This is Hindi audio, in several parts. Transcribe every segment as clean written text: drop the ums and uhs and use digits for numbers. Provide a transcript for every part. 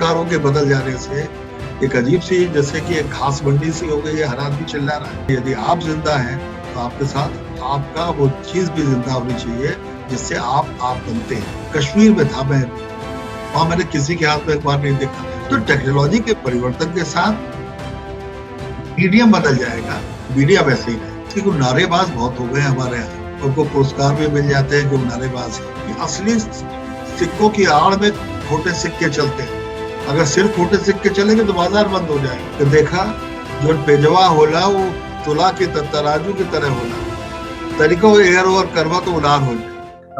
सरकारों के बदल जाने से एक अजीब सी, जैसे कि एक घास मंडी सी हो गई है, हर आदमी चिल्ला रहा है। यदि आप जिंदा हैं तो आपके साथ आपका वो चीज भी जिंदा होनी चाहिए जिससे आप बनते हैं। कश्मीर में था मैं, वहां मैंने किसी के हाथ में अखबार नहीं देखा। तो टेक्नोलॉजी के परिवर्तन के साथ मीडियम बदल जाएगा, मीडिया वैसे ही रहेगा। क्योंकि नारेबाज बहुत हो गए हमारे यहाँ, उनको पुरस्कार भी मिल जाते हैं जो नारेबाज है। असली सिक्कों की आड़ में खोटे सिक्के चलते हैं। अगर सिर्फ खोटे सिक्के चलेंगे तो बाजार बंद हो जाएगा। तो देखा जो पेजवा होला वो तुला के तराजू की तरह होला, तरीको एयर ओवर करवा तो उड़ान हो जाए।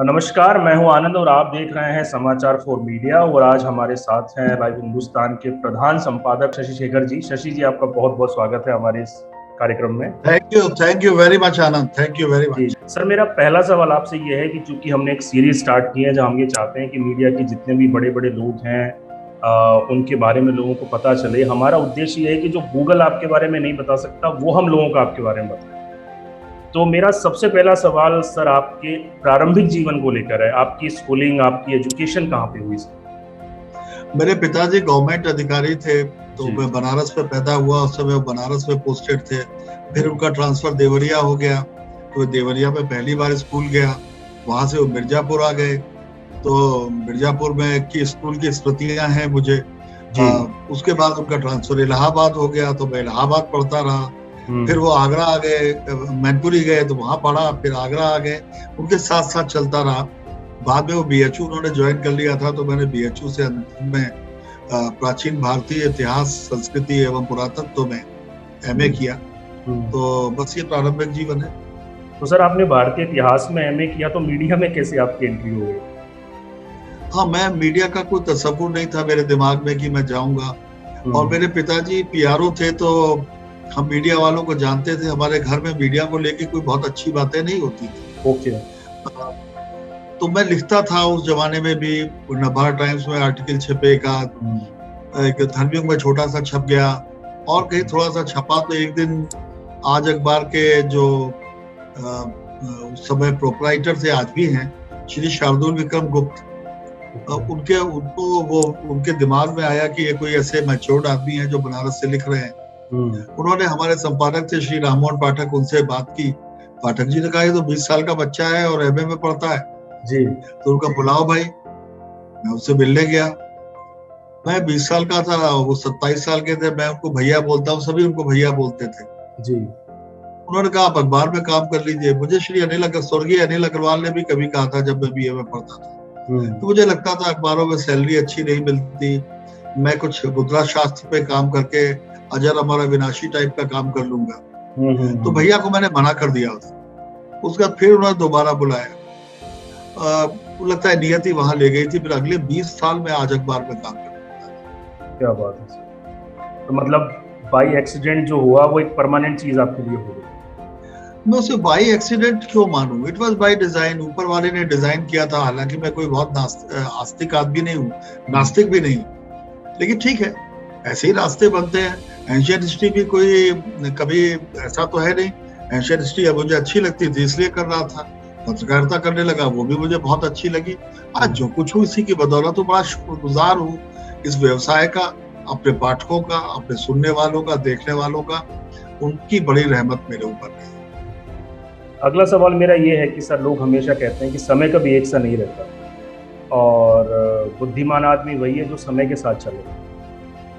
नमस्कार, मैं हूं आनंद और आप देख रहे हैं समाचार फॉर मीडिया। और आज हमारे साथ हैं लाइव हिंदुस्तान के प्रधान संपादक शशि शेखर जी। शशि जी, आपका बहुत बहुत स्वागत है हमारे इस कार्यक्रम में। Thank you very much Anand, thank you very much. Sir, मेरा पहला सवाल आपसे ये है कि चूंकि हमने एक सीरीज स्टार्ट की है जहां हम ये चाहते हैं कि मीडिया के जितने भी बड़े बड़े लोग हैं उनके बारे में लोगों को पता चले। हमारा उद्देश्य ये है कि जो गूगल आपके बारे में नहीं बता सकता वो हम लोगों को आपके बारे में बताएं। तो मेरा सबसे पहला सवाल सर आपके प्रारंभिक जीवन को लेकर है। आपकी स्कूलिंग, आपकी एजुकेशन कहाँ पे हुई सर? मेरे पिताजी गवर्नमेंट अधिकारी थे, तो मैं बनारस में पैदा हुआ। उस समय वो बनारस में पोस्टेड थे। फिर उनका ट्रांसफर देवरिया हो गया, तो देवरिया में पहली बार स्कूल गया। वहां से वो मिर्जापुर आ गए, तो मिर्जापुर में की स्कूल की स्मृतियां हैं मुझे। उसके बाद उनका ट्रांसफर इलाहाबाद हो गया, तो मैं इलाहाबाद पढ़ता रहा। फिर वो आगरा आ गए, मैनपुरी गए तो वहां पढ़ा, फिर आगरा आ गए, उनके साथ साथ चलता रहा। बाद में वो बीएचयू उन्होंने ज्वाइन कर लिया था, तो मैंने बीएचयू से अंत में प्राचीन भारतीय इतिहास, संस्कृति एवं पुरातत्व में एमए किया। तो बस ये प्रारंभिक जीवन है। तो सर, आपने भारतीय इतिहास में एमए किया, तो मीडिया में कैसे आपकी एंट्री हो गई? हाँ, मैं मीडिया का कोई तसव्वुर नहीं था मेरे दिमाग में कि मैं जाऊंगा। और मेरे पिताजी पीआरओ थे, तो हम मीडिया वालों को जानते थे। हमारे घर में मीडिया को लेके कोई बहुत अच्छी बातें नहीं होती थी। ओके। तो मैं लिखता था उस जमाने में भी, नवभारत टाइम्स में आर्टिकल छपे, एक धर्मयुग में छोटा सा छप गया, और कहीं थोड़ा सा छपा। तो एक दिन आज अखबार के जो उस समय प्रोपराइटर थे, आज भी हैं, श्री शार्दुल विक्रम गुप्त, उनके दिमाग में आया कि ये कोई ऐसे मैच्योर्ड आदमी है जो बनारस से लिख रहे हैं। उन्होंने, हमारे संपादक थे श्री राममोहन पाठक, उनसे बात की। पाठक जी ने कहा ये तो 20 साल का बच्चा है और एमए में पढ़ता है जी, तो उनका बुलाओ भाई। मैं उससे मिलने गया। मैं 20 साल का था, वो 27 साल के थे। मैं उनको भैया बोलता हूँ, सभी उनको भैया बोलते थे जी। उन्होंने कहा आप अखबार में काम कर लीजिए। मुझे श्री स्वर्गीय अनिल अग्रवाल ने भी कभी कहा था जब मैं बीए में पढ़ता था। तो मुझे लगता था अखबारों में सैलरी अच्छी नहीं मिलती, मैं कुछ मुद्रा शास्त्र पे काम करके अजर अमर अविनाशी टाइप का काम कर लूंगा। तो भैया को मैंने मना कर दिया। उसके बाद फिर उन्होंने दोबारा बुलाया। लगता है नियति वहां ले गई थी। फिर अगले 20 साल में आज अखबार में काम कर। क्या बात है सर। तो मतलब बाई एक्सीडेंट जो हुआ वो एक परमानेंट चीज आपके लिए हो गई? मैं उसे बाई एक्सीडेंट क्यों मानूं? It was by design. ऊपर वाले ने डिजाइन किया था। हालांकि मैं कोई बहुत आस्तिक आदमी नहीं हूँ, नास्तिक भी नहीं, लेकिन ठीक है, ऐसे ही रास्ते बनते हैं। एंशियंट हिस्ट्री भी कोई कभी ऐसा तो है नहीं। एंशियंट हिस्ट्री मुझे अच्छी लगती थी इसलिए कर रहा था। पत्रकारिता करने लगा, वो भी मुझे बहुत अच्छी लगी। आज जो कुछ हूँ इसी की बदौलत हूँ। बड़ा शुक्रगुजार हूँ इस व्यवसाय का, अपने पाठकों का, अपने सुनने वालों का, देखने वालों का। उनकी बड़ी रहमत मेरे ऊपर है। अगला सवाल मेरा ये है कि सर, लोग हमेशा कहते हैं कि समय कभी एक सा नहीं रहता और बुद्धिमान आदमी वही है जो समय के साथ चले।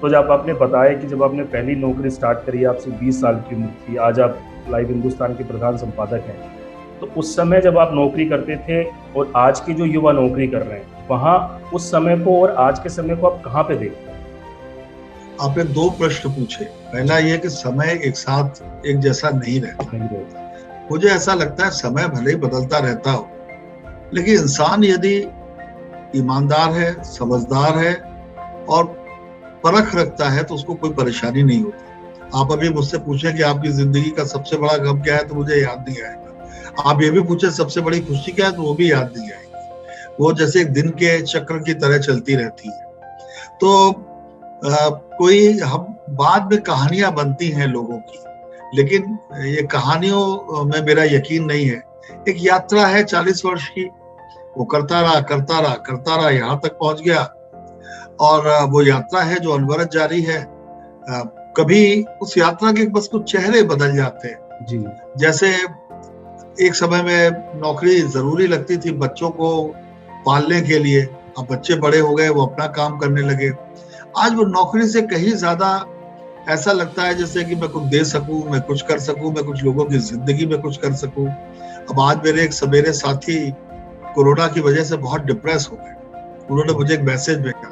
तो जब आपने बताया कि जब आपने पहली नौकरी स्टार्ट करी, आपसे 20 साल की उम्र थी, आज आप लाइव हिंदुस्तान के प्रधान संपादक हैं, तो उस समय जब आप नौकरी करते थे और आज के जो युवा नौकरी कर रहे हैं, वहाँ उस समय को और आज के समय को आप कहाँ पे देखते हैं? आपने 2 प्रश्न पूछे। पहला ये कि समय एक साथ एक जैसा नहीं रहता। मुझे ऐसा लगता है समय भले ही बदलता रहता हो, लेकिन इंसान यदि ईमानदार है, समझदार है और परख रखता है तो उसको कोई परेशानी नहीं होती। आप अभी मुझसे पूछें कि आपकी जिंदगी का सबसे बड़ा गम क्या है, तो मुझे याद नहीं आएगा। आप ये भी पूछे सबसे बड़ी खुशी क्या है, तो वो भी याद नहीं आएगी। वो जैसे एक दिन के चक्र की तरह चलती रहती है। तो कोई हम बाद में कहानियां बनती हैं लोगों की, लेकिन ये कहानियों में मेरा यकीन नहीं है। एक यात्रा है 40 वर्ष की, वो करता रहा, यहाँ तक पहुंच गया। और वो यात्रा है जो अनवरत जारी है। कभी उस यात्रा के बस कुछ चेहरे बदल जाते हैं। जी। जैसे एक समय में नौकरी जरूरी लगती थी बच्चों को पालने के लिए, अब बच्चे बड़े हो गए, वो अपना काम करने लगे। आज वो नौकरी से कहीं ज्यादा ऐसा लगता है जैसे कि मैं कुछ दे सकूं, मैं कुछ कर सकूं, मैं कुछ लोगों की जिंदगी में कुछ कर सकूं। अब आज मेरे एक सवेरे साथी कोरोना की वजह से बहुत डिप्रेस हो गए। उन्होंने मुझे एक मैसेज भेजा,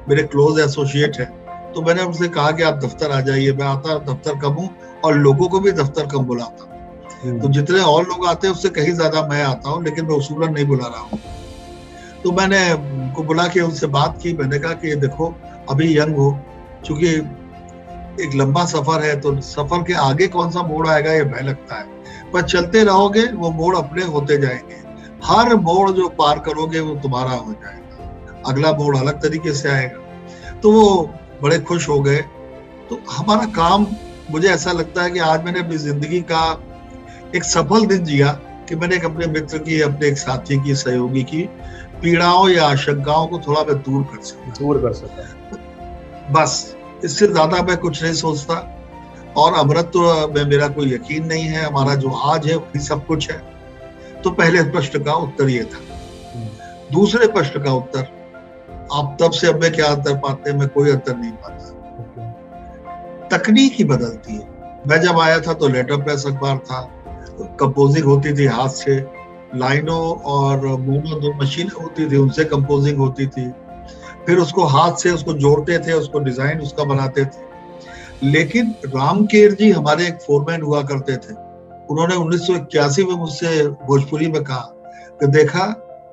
मेरे क्लोज एसोसिएट है, तो मैंने उनसे कहा कि आप दफ्तर आ जाइए। मैं आता दफ्तर कम हूँ और लोगों को भी दफ्तर कम बुलाता हूँ, तो जितने और लोग आते हैं उससे कहीं ज्यादा मैं आता हूँ, लेकिन मैं उसूलन नहीं बुला रहा हूँ। तो मैंने उनको बुला के उनसे बात की। मैंने कहा कि देखो, अभी यंग हो, चूंकि एक लंबा सफर है, तो सफर के आगे कौन सा मोड़ आएगा ये भय लगता है, पर चलते रहोगे वो मोड़ अपने होते जाएंगे। हर मोड़ जो पार करोगे वो तुम्हारा हो जाएगा, अगला मोड़ अलग तरीके से आएगा। तो वो बड़े खुश हो गए। तो हमारा काम, मुझे ऐसा लगता है कि आज मैंने अपनी जिंदगी का एक सफल दिन जिया कि मैंने एक अपने मित्र की, अपने एक साथी की, सहयोगी की पीड़ाओं या आशंकाओं को थोड़ा मैं दूर कर सका। बस इससे ज्यादा मैं कुछ नहीं सोचता। और अमरत्व में मेरा कोई यकीन नहीं है। हमारा जो आज है वही सब कुछ है। तो पहले प्रश्न का उत्तर ये था। दूसरे प्रश्न का उत्तर, आप तब से अब में क्या अंतर पाते हैं? मैं कोई अंतर नहीं पाता। तकनीक ही बदलती है। मैं जब आया था तो लेटर प्रेस अखबार था, कंपोजिंग होती थी हाथ से, लाइनों और मोनो दो मशीनें होती थी, उनसे कंपोजिंग होती थी। फिर उसको हाथ से उसको जोड़ते थे, उसको डिजाइन उसका बनाते थे। लेकिन रामकेर जी हमारे एक फोरमैन हुआ करते थे। उन्होंने 1981 में मुझसे भोजपुरी में कहा कि देखा,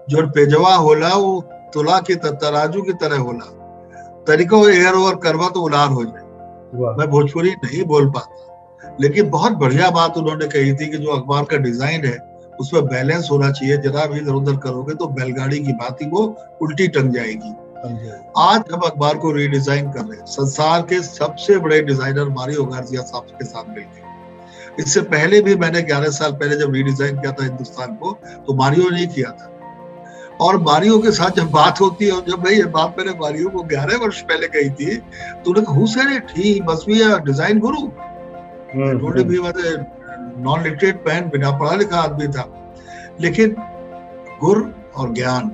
जो पेजवा होला वो तुला की तराजू की तरह होला, तरीको एयर ओवर करवा तो उलार हो जाए। मैं भोजपुरी नहीं बोल पाता, लेकिन बहुत बढ़िया बात उन्होंने कही थी कि जो अखबार का डिजाइन है उसमें बैलेंस होना चाहिए। जरा भी इधर उधर करोगे तो बैलगाड़ी की भांति वो उल्टी टंग जाएगी। आज हम अखबार को रीडिजाइन कर रहे हैं, संसार के सबसे बड़े डिजाइनर मारियो गार्सिया साहब के साथ मिलकर। इससे पहले भी मैंने 11 साल पहले जब रीडिजाइन किया था हिंदुस्तान को, तो मारियो ने किया था। और मारियो के साथ जब बात होती है, और जब भाई ये बात मैंने मारियो को 11 वर्ष पहले कही थी, तो उन्होंने who said he must be a design Guru. Non literate man, बिना पढ़ा लिखा आदमी था, लेकिन गुर और ज्ञान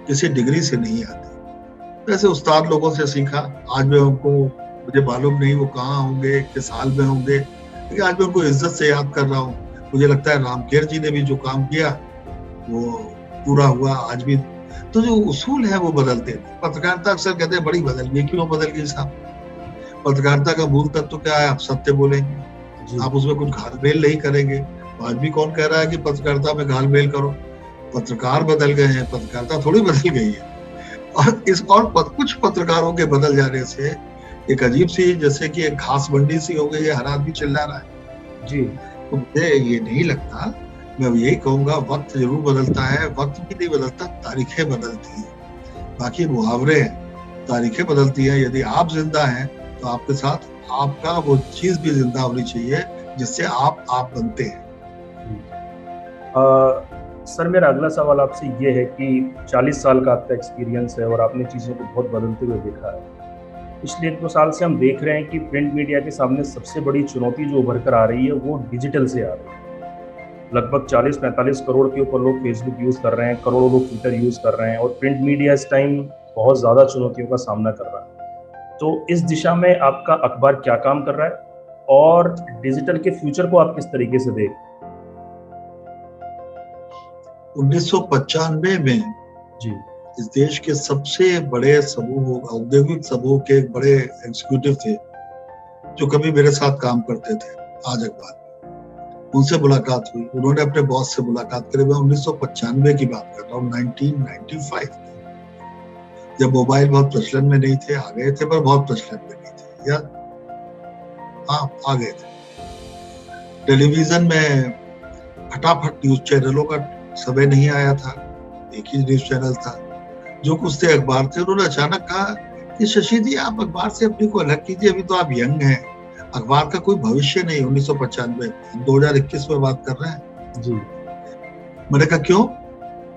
किसी डिग्री से नहीं आती। वैसे उस्ताद लोगों से सीखा। आज मैं उनको, मुझे मालूम नहीं वो कहाँ होंगे, किस हाल में होंगे, लेकिन आज मैं उनको इज्जत से याद कर रहा हूँ। मुझे लगता है रामकेर जी ने भी जो काम किया वो पूरा हुआ। आज भी तो जो उसूल है वो बदलते हैं। पत्रकारिता अक्सर कहते हैं बड़ी बदल गई। क्यों बदल गई साहब? पत्रकारिता का मूल तत्व क्या है? आप सत्य बोलेंगे, आप उसमें कुछ घालमेल नहीं करेंगे। तो आज भी कौन कह रहा है कि पत्रकारिता में घालमेल करो? पत्रकार बदल गए हैं, पत्रकारिता थोड़ी बदल गई है। और कुछ पत्रकारों के बदल जाने से एक अजीब सी, जैसे कि एक घास मंडी सी हो गई है, हर आदमी चिल्ला रहा है जी। तो मुझे ये नहीं लगता। मैं यही कहूंगा, वक्त जरूर बदलता है, वक्त भी नहीं बदलता, तारीखें बदलती हैं। बाकी मुहावरे हैं, तारीखें बदलती हैं। यदि आप जिंदा हैं तो आपके साथ आपका वो चीज भी जिंदा होनी चाहिए जिससे आप बनते हैं। सर, मेरा अगला सवाल आपसे ये है कि 40 साल का आपका एक्सपीरियंस है और आपने चीज़ों को बहुत बदलते हुए देखा है। पिछले 1-2 साल से हम देख रहे हैं कि प्रिंट मीडिया के सामने सबसे बड़ी चुनौती जो उभर कर आ रही है वो डिजिटल से आ रही है। लगभग 40-45 करोड़ के ऊपर लोग फेसबुक यूज़ कर रहे हैं, करोड़ों लोग ट्विटर यूज़ कर रहे हैं, और प्रिंट मीडिया इस टाइम बहुत ज़्यादा चुनौतियों का सामना कर रहा है। तो इस दिशा में आपका अखबार क्या काम कर रहा है और डिजिटल के फ्यूचर को आप किस तरीके से देख? 1995 में जी इस देश के सबसे बड़े समूह, औद्योगिक समूह के एक बड़े एग्जीक्यूटिव थे जो कभी मेरे साथ काम करते थे आज अखबार में। उनसे मुलाकात हुई, उन्होंने अपने बॉस से मुलाकात करी। मैं 1995 की बात कर रहा हूँ, 1995 जब मोबाइल बहुत प्रचलन में नहीं थे, आ गए थे पर बहुत प्रचलन में नहीं थे, या हाँ आ गए थे। टेलीविजन में फटाफट न्यूज चैनलों का समय नहीं आया था, एक ही न्यूज चैनल था। जो कुछ थे अखबार थे। उन्होंने अचानक कहा कि शशि जी, आप अखबार से अपने को अलग कीजिए, अभी तो आप यंग हैं, अखबार का कोई भविष्य नहीं। 1995 2021 में बात कर रहे हैं जी। मैंने कहा क्यों?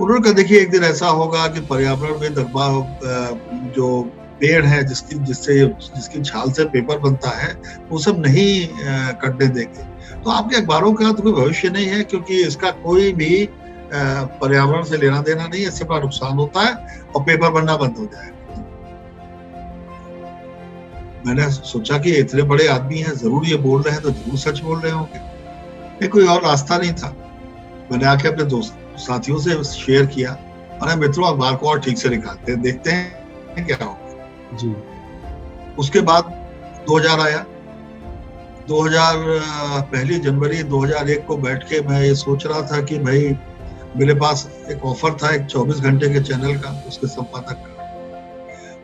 उन्होंने कहा देखिए एक दिन ऐसा होगा कि पर्यावरण में जो पेड़ है जिसकी छाल से पेपर बनता है वो सब नहीं कटने देंगे। तो आपके अखबारों का तो कोई भविष्य नहीं है, क्योंकि इसका कोई भी पर्यावरण से लेना देना नहीं है, इससे बड़ा नुकसान होता है और पेपर बनना बंद हो जाएगा। मैंने सोचा कि इतने बड़े आदमी हैं, जरूर ये बोल रहे हैं तो जरूर सच बोल रहे होंगे। नहीं, कोई और रास्ता नहीं था। मैंने आके अपने दोस्त साथियों से शेयर किया, अरे मित्रों अखबार को और ठीक से निकालते हैं, देखते हैं क्या होगा जी। उसके बाद 2000 आया। 1 जनवरी 2001 को बैठ के मैं ये सोच रहा था कि भाई मेरे पास एक ऑफर था एक 24 घंटे के चैनल का, उसके संपादक का,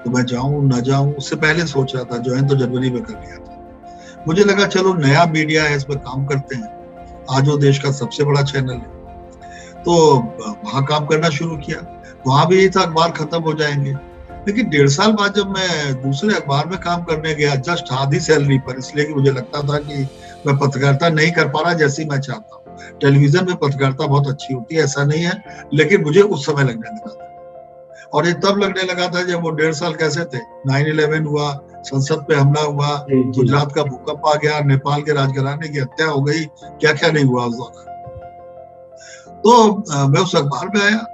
तो मैं जाऊं ना जाऊं उससे पहले सोच रहा था। ज्वाइन तो जनवरी में कर लिया था। मुझे लगा चलो नया मीडिया है, इसमें काम करते हैं, आज वो देश का सबसे बड़ा चैनल है, तो वहां काम करना शुरू किया। वहां भी यही था अखबार खत्म हो जाएंगे। लेकिन 1.5 साल बाद जब मैं दूसरे अखबार में काम करने गया, जस्ट आधी सैलरी पर, इसलिए कि मुझे लगता था कि मैं पत्रकारिता नहीं कर पा रहा जैसी मैं चाहता हूँ। टेलीविजन में पत्रकारिता बहुत अच्छी होती है, ऐसा नहीं है, लेकिन मुझे उस समय लगने लगा था। और ये तब लगने लगा था जब वो 1.5 साल कैसे थे, 9/11 हुआ, संसद पे हमला हुआ, गुजरात का भूकंप आ गया, नेपाल के राजघराने की हत्या हो गई, क्या क्या नहीं हुआ उस दौरान। तो मैं उस अखबार में आया।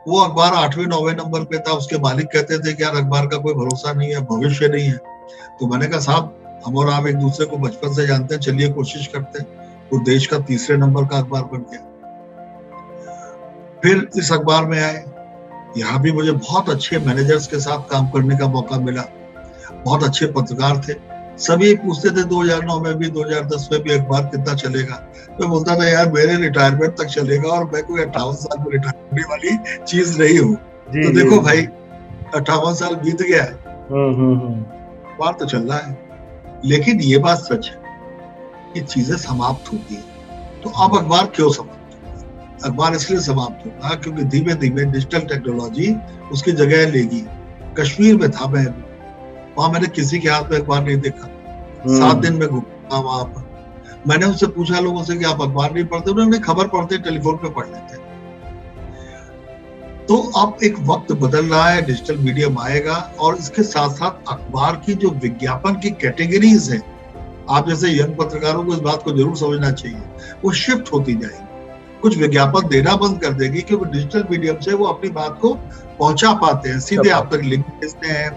वो अखबार 8वें-9वें नंबर पे था। उसके मालिक कहते थे कि यार अखबार का कोई भरोसा नहीं है, भविष्य नहीं है। तो मैंने कहा साहब हम और आप एक दूसरे को बचपन से जानते हैं, चलिए कोशिश करते हैं। वो देश का 3रे नंबर का अखबार बन गया। फिर इस अखबार में आए, यहाँ भी मुझे बहुत अच्छे मैनेजर्स के साथ काम करने का मौका मिला, बहुत अच्छे पत्रकार थे। सभी पूछते थे 2009 में भी, 2010 में भी अखबार कितना चलेगा। मैं बोलता था यार मेरे रिटायरमेंट तक चलेगा, और मैं कोई 58 साल में रिटायर होने वाली चीज नहीं हूँ। तो देखो भाई 58 साल बीत गया, अखबार तो चल रहा है। लेकिन ये बात सच है कि चीजें समाप्त होती है। तो अब अखबार क्यों समाप्त होगा? अखबार इसलिए समाप्त होगा क्योंकि धीमे धीमे डिजिटल टेक्नोलॉजी उसकी जगह लेगी। कश्मीर में था मैं, वहां मैंने किसी के हाथ में अखबार नहीं देखा। 7 दिन में घूमा वहां पर। मैंने उससे पूछा लोगों से कि आप अखबार नहीं पढ़ते? उन्होंने खबर पढ़ते, टेलीफोन पे पढ़ लेते। तो अब एक वक्त बदल रहा है, डिजिटल मीडियम आएगा, और इसके साथ साथ अखबार की जो विज्ञापन की कैटेगरीज है, आप जैसे यंग पत्रकारों को इस बात को जरूर समझना चाहिए, वो शिफ्ट होती जाएगी। कुछ विज्ञापन देना बंद कर देगी क्योंकि डिजिटल मीडियम से वो अपनी बात को पहुंचा पाते हैं। सीधे आप तक लिंक भेजते हैं,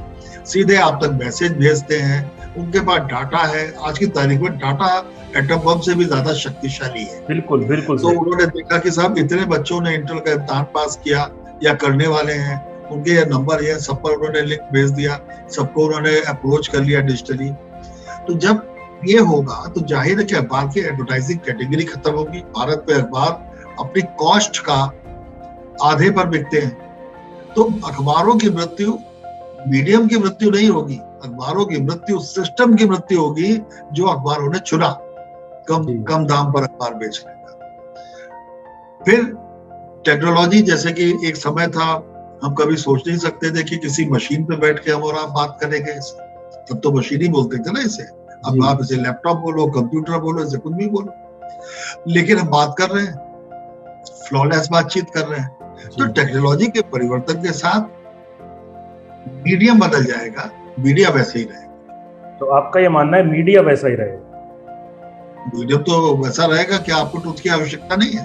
सीधे आप तक मैसेज भेजते हैं, उनके पास डाटा है। आज की तारीख में डाटा एटम बम से भी ज्यादा शक्तिशाली है। बिल्कुल बिल्कुल। तो उन्होंने देखा कि साहब इतने बच्चों ने इंटर का इम्तिहान पास किया या करने वाले हैं, उनके ये नंबर है, सब पर उन्होंने लिंक भेज दिया, सबको उन्होंने अप्रोच कर लिया डिजिटली। तो जब ये होगा तो जाहिर है कि अखबार की एडवर्टाइजिंग कैटेगरी खत्म होगी। भारत में अखबार अपनी कॉस्ट का आधे पर बिकते हैं। तो अखबारों की मृत्यु मीडियम की मृत्यु नहीं होगी, अखबारों की मृत्यु सिस्टम की मृत्यु होगी जो अखबारों ने चुना कम दाम पर अखबार बेचने का। फिर टेक्नोलॉजी, जैसे कि एक समय था हम कभी सोच नहीं सकते थे कि किसी मशीन पे बैठ के हम और आप बात करेंगे। तब तो मशीन ही बोलते थे ना इसे। अब आप इसे लैपटॉप बोलो, कंप्यूटर बोलो, इसे कुछ भी बोलो, लेकिन हम बात कर रहे हैं, फ्लॉलेस बातचीत कर रहे हैं। तो टेक्नोलॉजी के परिवर्तन के साथ मीडियम बदल जाएगा, मीडिया वैसे ही रहेगा। तो आपका ये मानना है मीडिया वैसा ही रहेगा? मीडियम तो वैसा रहेगा कि आपको टूथ की आवश्यकता नहीं है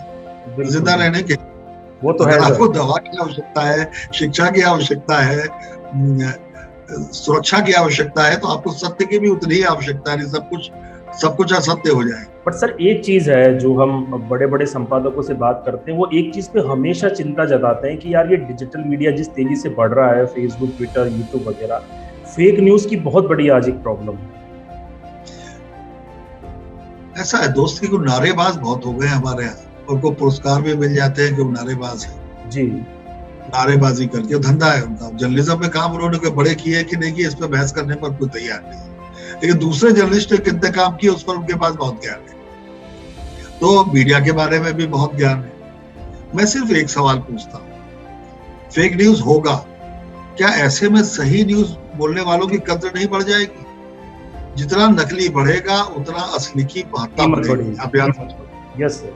जिंदा रहने के। वो तो है, आपको दवा की आवश्यकता है, शिक्षा की आवश्यकता है, सुरक्षा की आवश्यकता है, तो आपको सत्य की भी उतनी ही आवश्यकता है। सब कुछ असत्य हो जाए। बट सर एक चीज है जो हम बड़े बड़े संपादकों से बात करते हैं, वो एक चीज पे हमेशा चिंता जताते हैं कि यार ये डिजिटल मीडिया जिस तेजी से बढ़ रहा है, फेसबुक, ट्विटर, यूट्यूब वगैरह, फेक न्यूज की बहुत बड़ी आज एक प्रॉब्लम है। ऐसा है दोस्त की कोई नारेबाज बहुत हो गए हमारे यहाँ, उनको पुरस्कार भी मिल जाते हैं कि वो नारेबाज है जी। नारेबाजी करके धंधा है उनका। जर्नलिज्म में काम उन्होंने बड़े किए कि नहीं किए, इस पर बहस करने पर कोई तैयार नहीं है। लेकिन दूसरे जर्नलिस्ट ने कितने काम किए उस पर उनके पास बहुत ज्ञान है। तो मीडिया के बारे में भी बहुत ज्ञान है। मैं सिर्फ एक सवाल पूछता हूँ, फेक न्यूज होगा क्या? ऐसे में सही न्यूज बोलने वालों की कद्र नहीं बढ़ जाएगी? जितना नकली बढ़ेगा उतना असली की महत्ता बढ़ेगी। आप याद रखिए। Yes sir.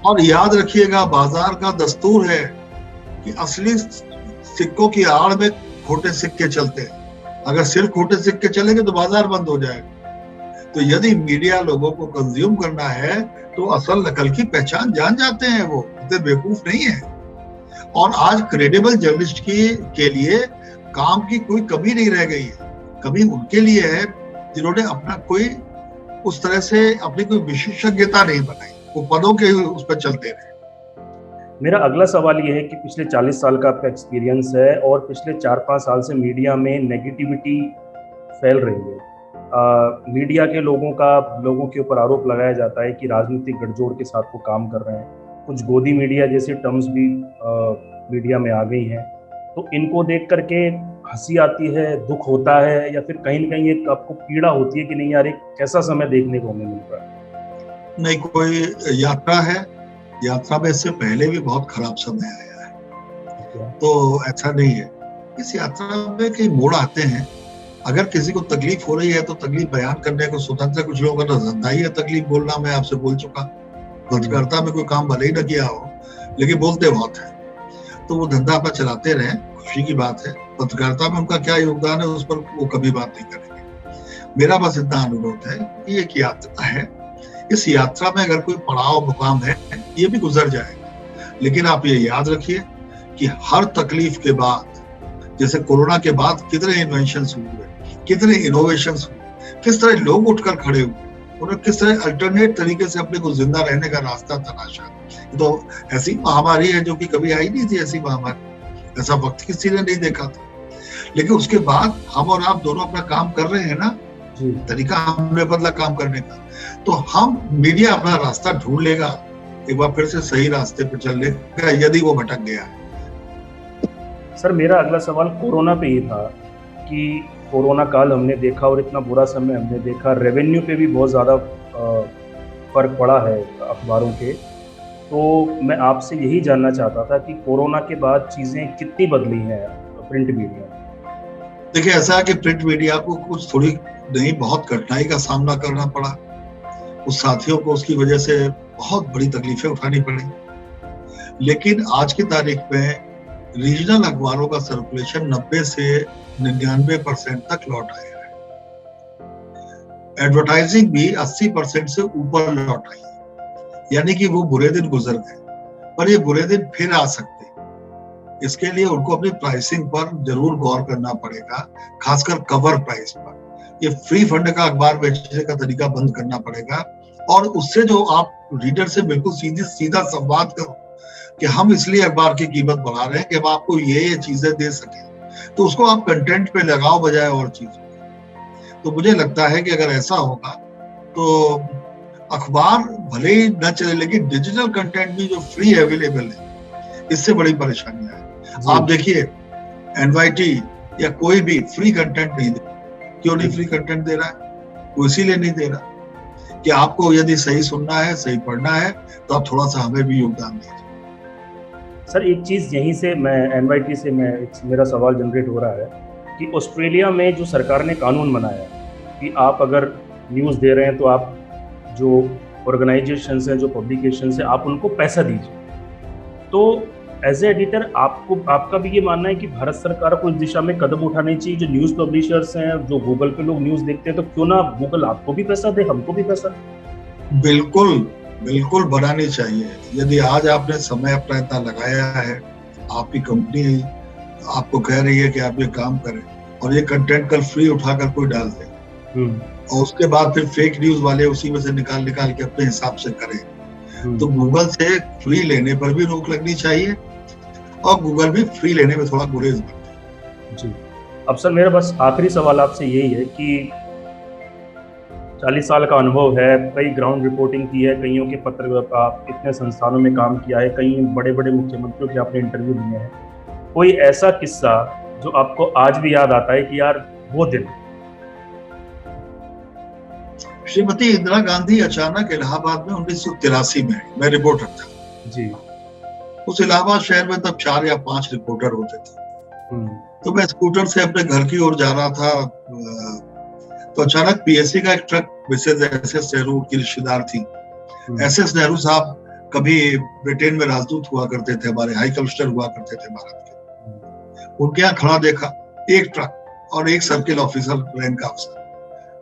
और याद रखिएगा, बाजार का दस्तूर है कि असली सिक्कों की आड़ में खोटे सिक्के चलते हैं। अगर सिर्फ खोटे सिक्के चलेंगे तो बाजार बंद हो जाएगा। तो यदि मीडिया लोगों को कंज्यूम करना है तो असल नकल की पहचान जान जाते हैं, वो इतने बेवकूफ नहीं है। और आज क्रेडिबल जर्नलिस्ट के लिए काम की कोई कमी नहीं रह गई है। कमी उनके लिए है जिन्होंने अपना कोई उस तरह से अपनी कोई विशेषज्ञता नहीं बनाई, वो पदों के उस पर चलते रहे। मेरा अगला सवाल ये है कि पिछले 40 साल का आपका एक्सपीरियंस है और पिछले 4-5 साल से मीडिया में नेगेटिविटी फैल रही है। मीडिया के लोगों के ऊपर आरोप लगाया जाता है कि राजनीतिक गठजोड़ के साथ वो काम कर रहे हैं। कुछ गोदी मीडिया जैसी टर्म्स भी मीडिया में आ गई हैं। तो इनको देख करके हंसी आती है, दुख होता है, या फिर कहीं ना कहीं एक आपको पीड़ा होती है कि नहीं यार, एक कैसा समय देखने को हमें मिल रहा है? नहीं, कोई यात्रा है, यात्रा में इससे पहले भी बहुत खराब समय आया है, तो ऐसा नहीं है। इस यात्रा में कई मोड़ आते हैं। अगर किसी को तकलीफ हो रही है तो तकलीफ बयान करने को स्वतंत्र, कुछ लोगों का धंधा ही है तकलीफ बोलना। मैं आपसे बोल चुका, पत्रकारिता में कोई काम भले ही न किया हो लेकिन बोलते बहुत है, तो वो धंधा अपना चलाते रहे, खुशी की बात है। पत्रकारिता में उनका क्या योगदान है उस पर वो कभी बात नहीं करेंगे। मेरा बस इतना अनुरोध है कि एक यात्रा है, इस यात्रा में अगर कोई पड़ाव मुकाम है ये भी गुजर जाएगा। लेकिन आप ये याद रखिए कि हर तकलीफ के बाद, जैसे कोरोना के बाद कितने इन्वेंशंस हुए, कितने इनोवेशंस हुए, किस तरह लोग उठकर खड़े हुए, उन्होंने किस तरह अल्टरनेट तरीके से अपने को जिंदा रहने का रास्ता तलाशा। तो ऐसी महामारी है जो कि कभी आई नहीं थी, ऐसी महामारी, ऐसा वक्त किसी ने नहीं देखा था। लेकिन उसके बाद हम और आप दोनों अपना काम कर रहे हैं ना, तरीका हमने बदला काम करने का, तो हम मीडिया अपना रास्ता ढूंढ लेगा, एक बार फिर से सही रास्ते पर चल लेगा यदि वो भटक गया है। सर, मेरा अगला सवाल कोरोना पे ही था कि कोरोना काल हमने देखा और इतना बुरा समय हमने देखा, रेवेन्यू पे भी बहुत ज़्यादा फर्क पड़ा है अखबारों के। तो मैं आपसे यही जानना चाहता था कि कोरोना के बाद चीज़ें कितनी बदली हैं प्रिंट मीडिया में? देखिए, ऐसा है कि प्रिंट मीडिया को कुछ थोड़ी नहीं, बहुत कठिनाई का सामना करना पड़ा। उस साथियों को उसकी वजह से बहुत बड़ी तकलीफें उठानी पड़ी। लेकिन आज की तारीख में रीजनल अखबारों का सर्कुलेशन 90 से 99% तक लौट आया है। एडवर्टाइजिंग भी 80% से ऊपर लौट आई है। यानी कि वो बुरे दिन गुजर गए, पर ये बुरे दिन फिर आ सकते हैं। इसके लिए उनको अपनी प्राइसिंग पर जरूर गौर करना पड़ेगा, खासकर कवर प्राइस पर। ये फ्री फंड का अखबार बेचने का तरीका बंद करना पड़ेगा और उससे जो आप रीडर से बिल्कुल सीधा संवाद करो कि हम इसलिए अखबार की कीमत बढ़ा रहे हैं कि हम आपको ये चीजें दे सके, तो उसको आप कंटेंट पे लगाओ बजाय और चीजों। तो मुझे लगता है कि अगर ऐसा होगा तो अखबार भले ही न चले, लेकिन डिजिटल कंटेंट भी जो फ्री अवेलेबल है, इससे बड़ी परेशानियां है। आप देखिए, एनवाईटी या कोई भी फ्री कंटेंट नहीं दे। क्यों नहीं फ्री कंटेंट दे रहा है? वो इसीलिए नहीं दे रहा कि आपको यदि सही सुनना है, सही पढ़ना है, तो आप थोड़ा सा हमें भी योगदान दीजिए। सर, एक चीज़ यहीं से मैं एनवाईटी से मेरा सवाल जनरेट हो रहा है कि ऑस्ट्रेलिया में जो सरकार ने कानून बनाया कि आप अगर न्यूज़ दे रहे हैं तो आप जो ऑर्गेनाइजेशंस हैं, जो पब्लिकेशंस हैं, आप उनको पैसा दीजिए। तो एज ए एडिटर आपका भी ये मानना है कि भारत सरकार को इस दिशा में कदम उठाने चाहिए? जो न्यूज़ पब्लिशर्स हैं, जो गूगल पे लोग न्यूज़ देखते हैं, तो क्यों ना गूगल आपको भी पैसा दे, हमको भी पैसा दे? बिल्कुल बनानी चाहिए। यदि आज आपने समय अपना इतना लगाया है, आपकी कंपनी आपको कह रही है कि आप ये काम करें और ये कंटेंट कल फ्री उठाकर कोई डाल दे और उसके बाद फिर फेक न्यूज वाले उसी में से निकाल के अपने हिसाब से करें, तो गूगल से फ्री लेने पर भी रोक लगनी चाहिए और गूगल भी फ्री लेने में थोड़ा गुरेज बरते। जी, अब सर मेरा बस आखिरी सवाल आपसे यही है कि 40 साल का अनुभव है, कई ग्राउंड रिपोर्टिंग की है, कईयों के पत्र आप इतने संस्थानों में काम किया है, कई बड़े बड़े मुख्यमंत्रियों के आपने इंटरव्यू लिए हैं। कोई ऐसा किस्सा जो आपको आज भी याद आता है कि यार वो दिन? श्रीमती इंदिरा गांधी अचानक इलाहाबाद में 1983 में, मैं रिपोर्टर था जी। उस इलाहाबाद शहर में तब 4 या 5 रिपोर्टर होते थे। तो मैं स्कूटर से अपने घर की ओर जा रहा था, तो अचानक पीएससी का एक truck, Mrs S S Nehru की रिश्तेदार थी, एस एस नेहरू साहब कभी ब्रिटेन में राजदूत हुआ करते थे, हमारे हाई कमिश्नर हुआ करते थे भारत के। उनके यहाँ खड़ा देखा एक ट्रक और एक सर्किल ऑफिसर, रैंक का अफसर।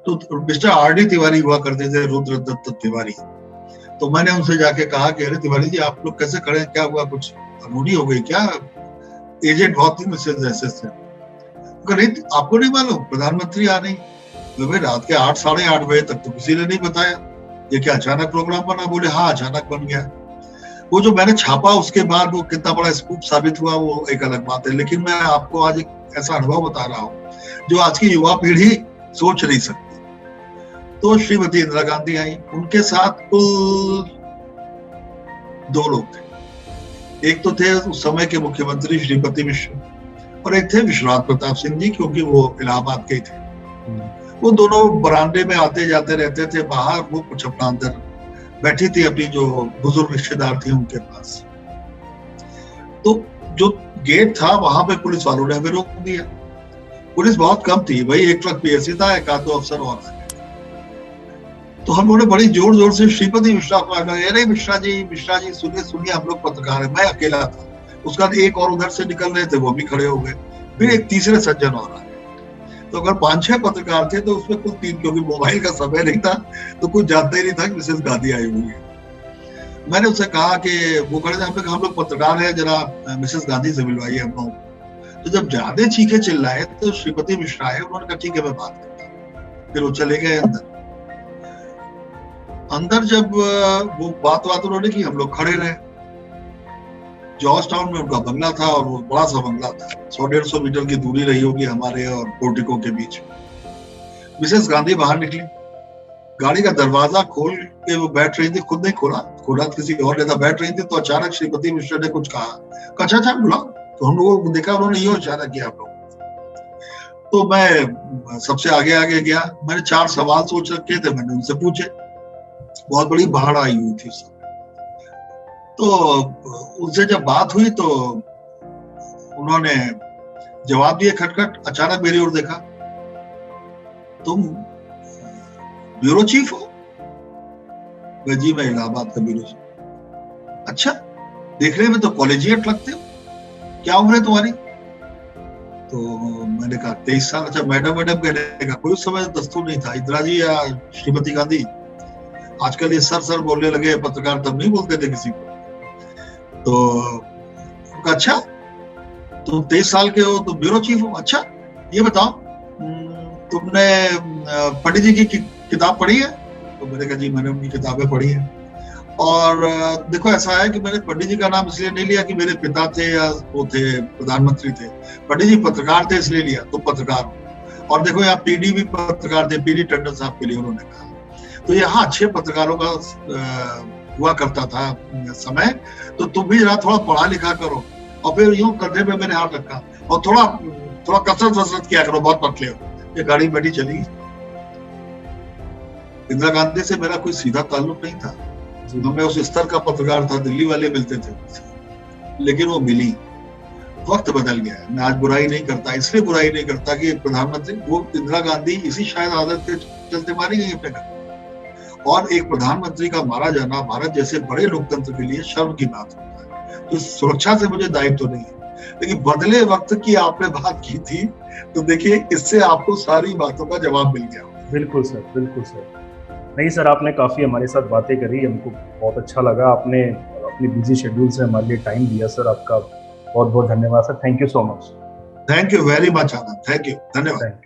तो मिस्टर आर.डी. तिवारी हुआ करते थे, रुद्रदत्त तिवारी। तो मैंने उनसे जाके कहा कि अरे तिवारी जी, आप लोग कैसे खड़े हैं, क्या हुआ, कुछ अनहोनी हो गई क्या? एजेंट बहुत ही मिसेज ऐसे थे। नहीं, आपको नहीं मालूम प्रधानमंत्री आ नहीं? भाई रात के 8 साढ़े 8 बजे तक तो किसी ने नहीं बताया, ये क्या अचानक प्रोग्राम बना? बोले हाँ अचानक बन गया। वो जो मैंने छापा उसके बाद वो कितना बड़ा स्कूप साबित हुआ वो एक अलग बात है, लेकिन मैं आपको आज एक ऐसा अनुभव बता रहा हूँ जो आज की युवा पीढ़ी सोच नहीं सकती। तो श्रीमती इंदिरा गांधी आई, उनके साथ कुल 2 लोग थे। एक तो थे उस समय के मुख्यमंत्री श्रीपति मिश्र और एक थे विश्वनाथ प्रताप सिंह जी, क्योंकि वो इलाहाबाद के थे। वो दोनों बरामदे में आते जाते रहते थे, बाहर वो कुछ अपना अंदर बैठी थी अपनी जो बुजुर्ग रिश्तेदार थी उनके पास। तो जो गेट था वहां पे पुलिस वालों ने हमें रोक दिया। पुलिस बहुत कम थी, वही एक ट्रक पीएससी था, एक आध 2 अफसर और आ गए। तो हम लोगों ने बड़ी जोर जोर से श्रीपति मिश्रा को आगे, अरे मिश्रा जी सुनिए हम लोग पत्रकार है। मैं अकेला था, उसका एक और उधर से निकल रहे थे, वो भी खड़े हो गए। फिर एक तीसरे सज्जन और आए। तो अगर 5-6 पत्रकार थे तो उसमें कुल 3, क्योंकि मोबाइल का समय नहीं था तो कुछ जानते ही नहीं था कि मिसेस गांधी आई हुई है। मैंने उससे कहा कि वो खड़े थे, हम लोग पत्रकार हैं, जरा मिसेस गांधी से मिलवाइए हम लोग। तो जब ज्यादा चीखे चिल्लाए तो श्रीपति मिश्रा आए, उन्होंने कहा ठीक है मैं बात करता हूँ। फिर वो चले गए अंदर। जब वो बात उन्होंने की, हम लोग खड़े रहे। जॉर्ज टाउन में उनका बंगला था और वो बड़ा सा बंगला था, 100-150 मीटर की दूरी रही होगी हमारे और पोर्टिको के बीच। मिसेस गांधी बाहर निकली, गाड़ी का दरवाजा खोल के वो बैठ रही थी, खुद नहीं खोला किसी और ने था, बैठ रही थी। तो अचानक श्रीपति मिश्रा ने कुछ कहा, अच्छा बुलाओ। तो हम लोगों को देखा, उन्होंने ये इशारा किया हम लोग। तो मैं सबसे आगे गया। मैंने 4 सवाल सोच रखे थे, मैंने उनसे पूछे। बहुत बड़ी बाढ़ आई हुई थी उस समय। तो उनसे जब बात हुई तो उन्होंने जवाब दिए खटखट। अचानक मेरी ओर देखा, तुम ब्यूरो चीफ हो? जी मैं इलाहाबाद का ब्यूरो चीफ। अच्छा, देखने में तो कॉलेजिएट लगते हो, क्या उम्र है तुम्हारी? तो मैंने कहा 23 साल। अच्छा मैडम कहने का कोई उस समय दस्तूर नहीं था, इंदिरा जी या श्रीमती गांधी। आजकल ये सर बोलने लगे पत्रकार, तब नहीं बोलते थे किसी को। तो अच्छा तुम 23 साल के हो तो ब्यूरो चीफ हो? अच्छा ये बताओ तुमने पंडित जी की किताब पढ़ी है? तो मैंने कहा जी मैंने उनकी किताबें पढ़ी है। और देखो ऐसा है कि मैंने पंडित जी का नाम इसलिए नहीं लिया कि मेरे पिता थे या वो थे प्रधानमंत्री थे, पंडित जी पत्रकार थे इसलिए लिया, तो पत्रकार हो। और देखो यहाँ पीडी भी पत्रकार थे, पीडी टंडन साहब के लिए उन्होंने कहा। तो यहाँ अच्छे पत्रकारों का हुआ करता था समय। तो तुम भी जरा थोड़ा पढ़ा लिखा करो। और फिर यूं कंधे पे मैंने हाथ रखा और थोड़ा कसरत किया करो, बहुत पतले हो। ये गाड़ी बैठी चली। इंदिरा गांधी से मेरा कोई सीधा ताल्लुक नहीं था, मैं उस स्तर का पत्रकार था, दिल्ली वाले मिलते थे, लेकिन वो मिली। वक्त बदल गया है। मैं आज बुराई नहीं करता, इसलिए बुराई नहीं करता कि प्रधानमंत्री वो इंदिरा गांधी इसी शायद आदत के चलते मारी गई अपने घर। और एक प्रधानमंत्री का मारा जाना भारत जैसे बड़े लोकतंत्र के लिए शर्म की बात होता है। तो सुरक्षा से मुझे दायित्व तो नहीं है, लेकिन बदले वक्त की आपने बात की थी, तो देखिए इससे आपको सारी बातों का जवाब मिल गया। बिल्कुल सर, बिल्कुल सर। नहीं सर, आपने काफ़ी हमारे साथ बातें करी, हमको बहुत अच्छा लगा। आपने अपनी बिजी शेड्यूल से हमारे लिए टाइम दिया सर, आपका बहुत बहुत धन्यवाद sir. Thank you so much. Thank you very much Anand, thank you, धन्यवाद।